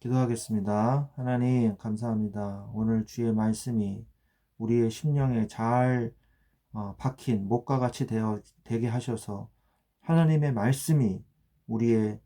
기도하겠습니다. 하나님, 감사합니다. 오늘 주의 말씀이 우리의 심령에 잘 박힌 목과 같이 되게 하셔서 하나님의 말씀이 우리의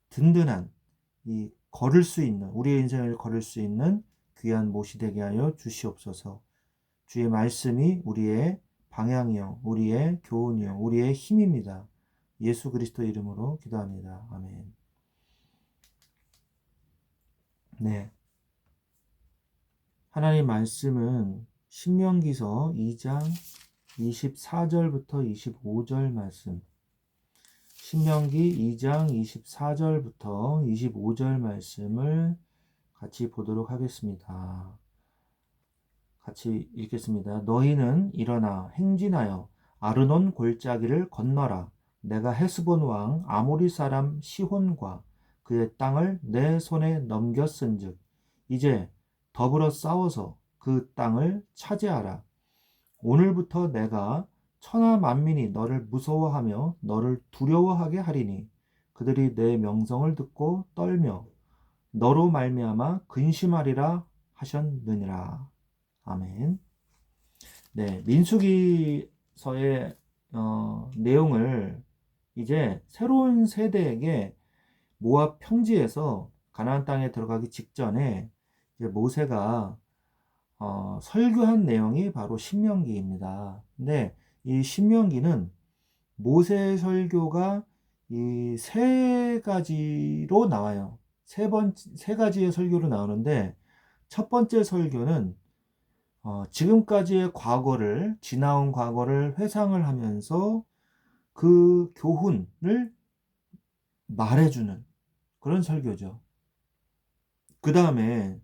든든한 걸을 수 있는, 우리의 인생을 걸을 수 있는 귀한 못이 되게 하여 주시옵소서. 주의 말씀이 우리의 방향이요, 우리의 교훈이요, 우리의 힘입니다. 예수 그리스도 이름으로 기도합니다. 아멘. 네. 하나님 말씀은 신명기서 2장 24절부터 25절 말씀, 신명기 2장 24절부터 25절 말씀을 같이 보도록 하겠습니다. 같이 읽겠습니다. 너희는 일어나 행진하여 아르논 골짜기를 건너라. 내가 헤스본 왕 아모리 사람 시혼과 그의 땅을 내 손에 넘겼은즉 이제 더불어 싸워서 그 땅을 차지하라. 오늘부터 내가 천하 만민이 너를 무서워하며 너를 두려워하게 하리니 그들이 내 명성을 듣고 떨며 너로 말미암아 근심하리라 하셨느니라. 아멘. 네, 민수기서의 내용을 이제 새로운 세대에게 모압 평지에서 가나안 땅에 들어가기 직전에 이제 모세가 설교한 내용이 바로 신명기입니다. 근데 이 신명기는 모세 설교가 이 세 가지로 나와요. 세 가지의 설교로 나오는데 첫 번째 설교는 지금까지의 과거를, 지나온 과거를 회상을 하면서 그 교훈을 말해주는 그런 설교죠. 그 다음에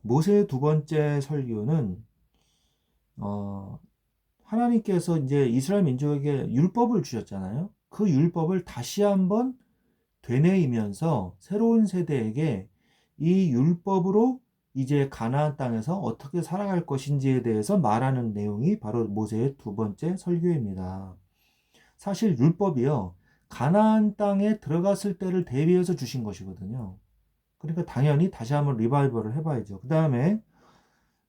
모세의 두 번째 설교는 하나님께서 이제 이스라엘 민족에게 율법을 주셨잖아요. 그 율법을 다시 한번 되뇌이면서 새로운 세대에게 이 율법으로 이제 가나안 땅에서 어떻게 살아갈 것인지에 대해서 말하는 내용이 바로 모세의 두 번째 설교입니다. 사실 율법이요, 가나안 땅에 들어갔을 때를 대비해서 주신 것이거든요. 그러니까 당연히 다시 한번 리바이벌을 해봐야죠. 그 다음에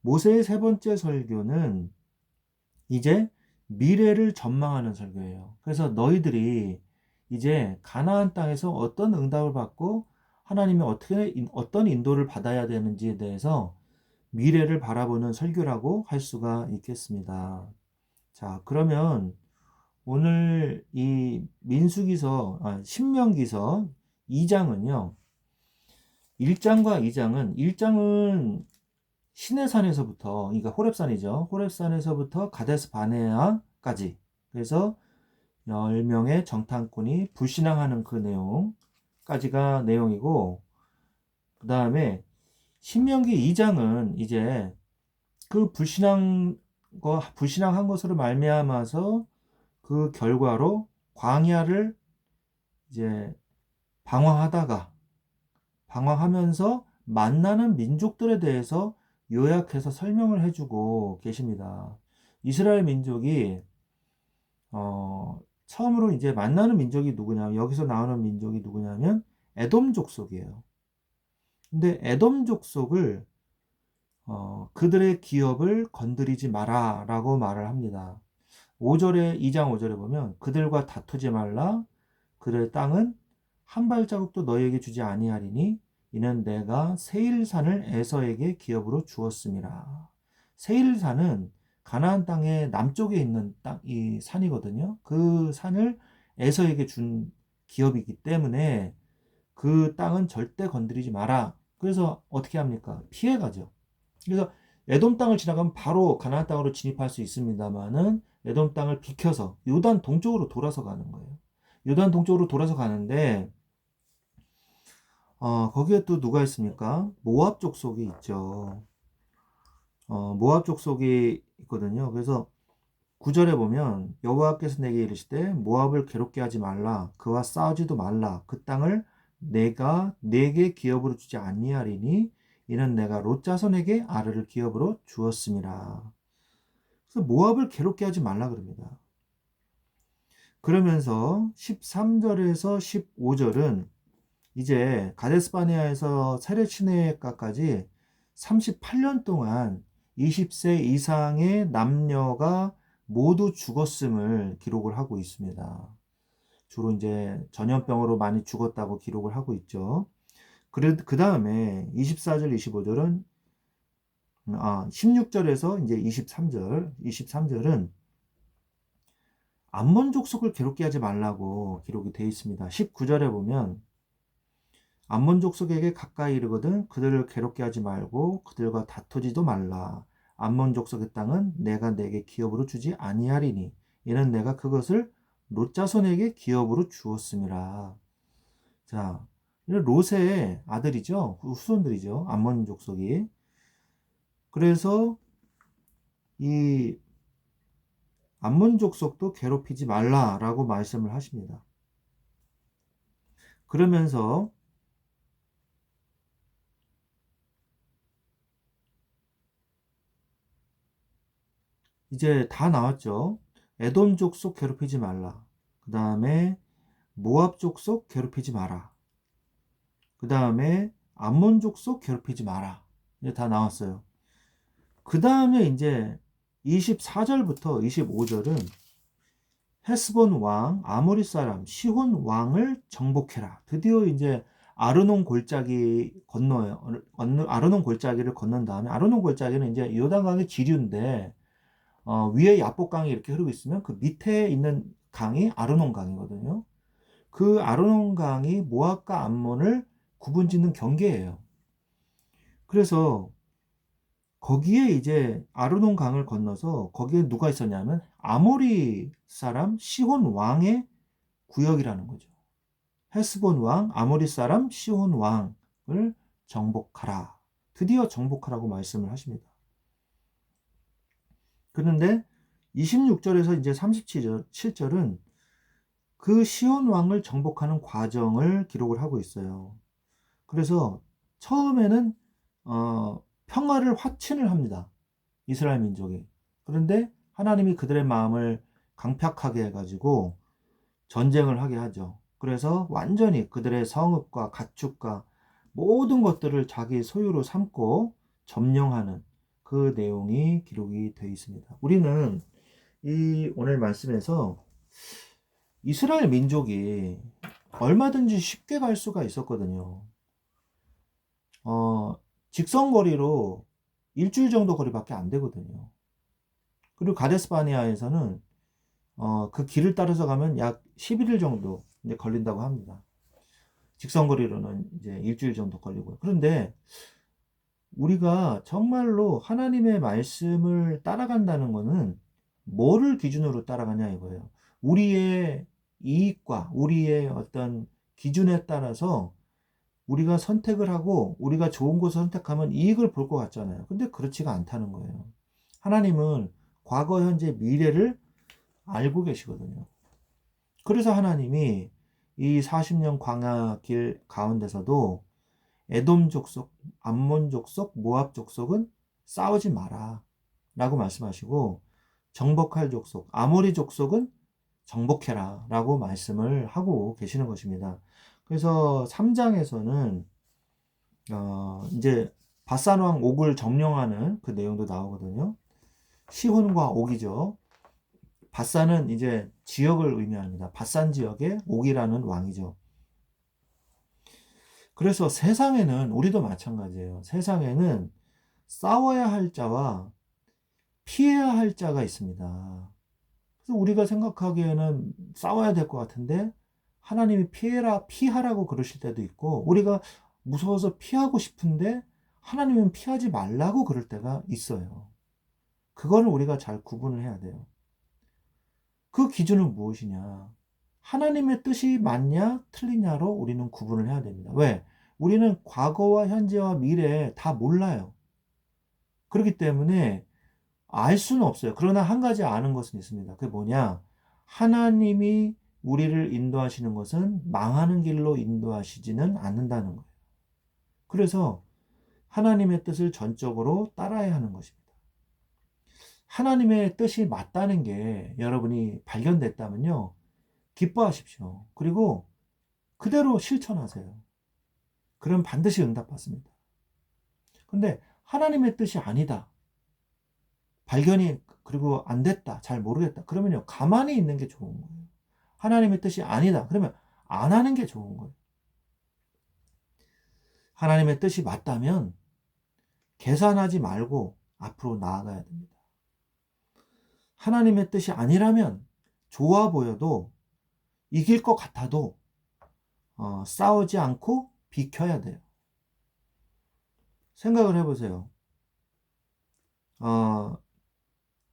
모세의 세 번째 설교는 이제 미래를 전망하는 설교예요. 그래서 너희들이 이제 가나안 땅에서 어떤 응답을 받고 하나님이 어떤 인도를 받아야 되는지에 대해서 미래를 바라보는 설교라고 할 수가 있겠습니다. 자, 그러면 오늘 이 신명기서 2장은요. 1장과 2장은 1장은 시내산에서부터, 그러니까 호렙산이죠. 호렙산에서부터 가데스 바네아까지. 그래서 10명의 정탐꾼이 불신앙하는 그 내용까지가 내용이고, 그 다음에 신명기 2장은 이제 그 불신앙한 것으로 말미암아서 그 결과로 광야를 이제 방황하면서 만나는 민족들에 대해서 요약해서 설명을 해주고 계십니다. 이스라엘 민족이 처음으로 이제 만나는 민족이 누구냐, 여기서 나오는 민족이 누구냐면 에돔 족속이에요. 근데 에돔 족속을 그들의 기업을 건드리지 마라 라고 말을 합니다. 2장 5절에 보면 그들과 다투지 말라. 그들의 땅은 한 발자국도 너희에게 주지 아니하리니 이는 내가 세일산을 에서에게 기업으로 주었음이라. 세일산은 가나안 땅의 남쪽에 있는 이 산이거든요. 그 산을 에서에게 준 기업이기 때문에 그 땅은 절대 건드리지 마라. 그래서 어떻게 합니까? 피해가죠. 그래서 에돔 땅을 지나가면 바로 가나안 땅으로 진입할 수 있습니다만은 에돔 땅을 비켜서 요단 동쪽으로 돌아서 가는 거예요. 요단 동쪽으로 돌아서 가는데 거기에 또 누가 있습니까? 모압 족속이 있죠. 모압 족속이 있거든요. 그래서 9절에 보면 여호와께서 내게 이르시되 모압을 괴롭게 하지 말라. 그와 싸우지도 말라. 그 땅을 내가 네게 기업으로 주지 아니하리니 이는 내가 롯 자손에게 아르를 기업으로 주었음이라. 그래서 모압을 괴롭게 하지 말라 그럽니다. 그러면서 13절에서 15절은 이제 가데스바네아에서 세례치네가까지 38년 동안 20세 이상의 남녀가 모두 죽었음을 기록을 하고 있습니다. 주로 이제 전염병으로 많이 죽었다고 기록을 하고 있죠. 그 다음에 24절, 25절은 16절에서 이제 23절은 암몬 족속을 괴롭게 하지 말라고 기록이 되어 있습니다. 19절에 보면 암몬 족속에게 가까이 이르거든 그들을 괴롭게 하지 말고 그들과 다투지도 말라. 암몬 족속의 땅은 내가 내게 기업으로 주지 아니하리니 이는 내가 그것을 롯 자손에게 기업으로 주었음이라. 자, 롯의 아들이죠. 그 후손들이죠. 암몬 족속이. 그래서 이 암몬 족속도 괴롭히지 말라라고 말씀을 하십니다. 그러면서 이제 다 나왔죠. 에돔 족속 괴롭히지 말라. 그 다음에 모압 족속 괴롭히지 마라. 그 다음에 암몬 족속 괴롭히지 마라. 이제 다 나왔어요. 그 다음에 이제 24절부터 25절은 헤스본 왕, 아모리 사람, 시혼 왕을 정복해라. 드디어 이제 아르논 골짜기 건너요. 아르논 골짜기를 건넌 다음에 아르논 골짜기는 이제 요단강의 지류인데 위에 야복강이 이렇게 흐르고 있으면 그 밑에 있는 강이 아르논 강이거든요. 그 아르논 강이 모압과 암몬을 구분짓는 경계예요. 그래서 거기에 이제 아르논 강을 건너서 거기에 누가 있었냐면 아모리 사람 시혼 왕의 구역이라는 거죠. 헤스본 왕, 아모리 사람 시혼 왕을 정복하라. 드디어 정복하라고 말씀을 하십니다. 그런데 26절에서 이제 37절은 그 시혼 왕을 정복하는 과정을 기록을 하고 있어요. 그래서 처음에는 평화를 확신을 합니다. 이스라엘 민족이. 그런데 하나님이 그들의 마음을 강팍하게 해가지고 전쟁을 하게 하죠. 그래서 완전히 그들의 성읍과 가축과 모든 것들을 자기 소유로 삼고 점령하는 그 내용이 기록이 되어 있습니다. 우리는 이 오늘 말씀에서 이스라엘 민족이 얼마든지 쉽게 갈 수가 있었거든요. 직선거리로 일주일 정도 거리밖에 안 되거든요. 그리고 가데스바네아에서는 그 길을 따라서 가면 약 11일 정도 이제 걸린다고 합니다. 직선거리로는 이제 일주일 정도 걸리고요. 그런데 우리가 정말로 하나님의 말씀을 따라간다는 것은 뭐를 기준으로 따라가냐 이거예요. 우리의 이익과 우리의 어떤 기준에 따라서 우리가 선택을 하고 우리가 좋은 곳을 선택하면 이익을 볼 것 같잖아요. 근데 그렇지가 않다는 거예요. 하나님은 과거, 현재, 미래를 알고 계시거든요. 그래서 하나님이 이 40년 광야 길 가운데서도 에돔 족속, 암몬 족속, 모압 족속은 싸우지 마라 라고 말씀하시고 정복할 족속, 아모리 족속은 정복해라 라고 말씀을 하고 계시는 것입니다. 그래서 3장에서는 이제 바산 왕 옥을 점령하는 그 내용도 나오거든요. 시혼과 옥이죠. 바산은 이제 지역을 의미합니다. 바산 지역의 옥이라는 왕이죠. 그래서 세상에는 우리도 마찬가지예요. 세상에는 싸워야 할 자와 피해야 할 자가 있습니다. 그래서 우리가 생각하기에는 싸워야 될 것 같은데 하나님이 피하라고 그러실 때도 있고 우리가 무서워서 피하고 싶은데 하나님은 피하지 말라고 그럴 때가 있어요. 그거를 우리가 잘 구분을 해야 돼요. 그 기준은 무엇이냐? 하나님의 뜻이 맞냐 틀리냐로 우리는 구분을 해야 됩니다. 왜? 우리는 과거와 현재와 미래 다 몰라요. 그렇기 때문에 알 수는 없어요. 그러나 한 가지 아는 것은 있습니다. 그게 뭐냐? 하나님이 우리를 인도하시는 것은 망하는 길로 인도하시지는 않는다는 거예요. 그래서 하나님의 뜻을 전적으로 따라야 하는 것입니다. 하나님의 뜻이 맞다는 게 여러분이 발견됐다면요. 기뻐하십시오. 그리고 그대로 실천하세요. 그럼 반드시 응답받습니다. 근데 하나님의 뜻이 아니다. 발견이 그리고 안 됐다. 잘 모르겠다. 그러면요. 가만히 있는 게 좋은 거예요. 하나님의 뜻이 아니다. 그러면 안 하는 게 좋은 거예요. 하나님의 뜻이 맞다면 계산하지 말고 앞으로 나아가야 됩니다. 하나님의 뜻이 아니라면 좋아 보여도 이길 것 같아도 싸우지 않고 비켜야 돼요. 생각을 해보세요.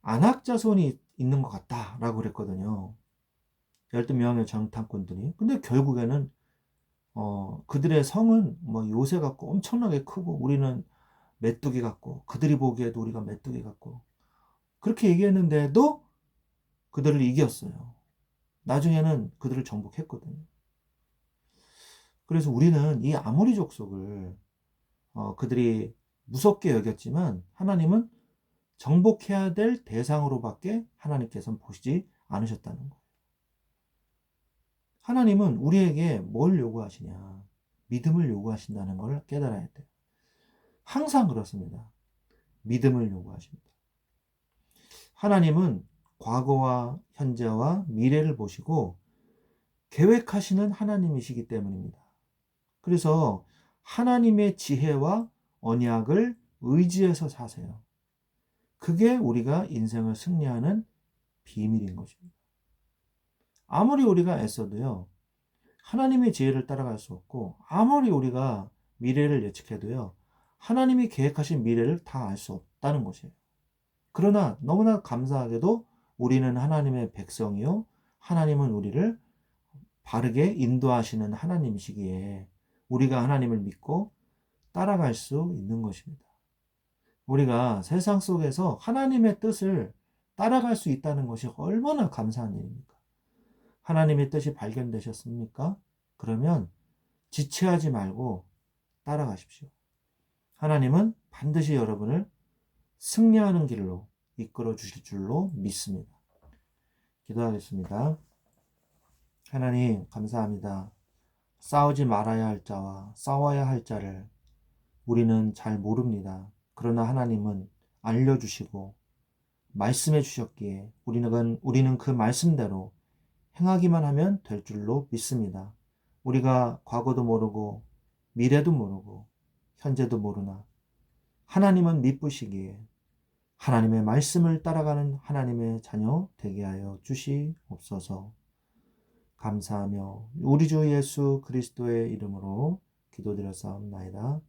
안악자손이 있는 것 같다라고 그랬거든요. 12명의 정탐꾼들이. 근데 결국에는 그들의 성은 뭐 요새 같고 엄청나게 크고 우리는 메뚜기 같고 그들이 보기에도 우리가 메뚜기 같고 그렇게 얘기했는데도 그들을 이겼어요. 나중에는 그들을 정복했거든요. 그래서 우리는 이 아모리 족속을 그들이 무섭게 여겼지만 하나님은 정복해야 될 대상으로밖에 하나님께서는 보시지 않으셨다는 거예요. 하나님은 우리에게 뭘 요구하시냐? 믿음을 요구하신다는 걸 깨달아야 돼요. 항상 그렇습니다. 믿음을 요구하십니다. 하나님은 과거와 현재와 미래를 보시고 계획하시는 하나님이시기 때문입니다. 그래서 하나님의 지혜와 언약을 의지해서 사세요. 그게 우리가 인생을 승리하는 비밀인 것입니다. 아무리 우리가 애써도요, 하나님의 지혜를 따라갈 수 없고, 아무리 우리가 미래를 예측해도요, 하나님이 계획하신 미래를 다 알 수 없다는 것이에요. 그러나 너무나 감사하게도 우리는 하나님의 백성이요, 하나님은 우리를 바르게 인도하시는 하나님이시기에 우리가 하나님을 믿고 따라갈 수 있는 것입니다. 우리가 세상 속에서 하나님의 뜻을 따라갈 수 있다는 것이 얼마나 감사한 일입니까? 하나님의 뜻이 발견되셨습니까? 그러면 지체하지 말고 따라가십시오. 하나님은 반드시 여러분을 승리하는 길로 이끌어 주실 줄로 믿습니다. 기도하겠습니다. 하나님, 감사합니다. 싸우지 말아야 할 자와 싸워야 할 자를 우리는 잘 모릅니다. 그러나 하나님은 알려주시고 말씀해 주셨기에 우리는 그 말씀대로 행하기만 하면 될 줄로 믿습니다. 우리가 과거도 모르고 미래도 모르고 현재도 모르나 하나님은 미쁘시기에 하나님의 말씀을 따라가는 하나님의 자녀 되게 하여 주시옵소서. 감사하며 우리 주 예수 그리스도의 이름으로 기도드렸사옵나이다.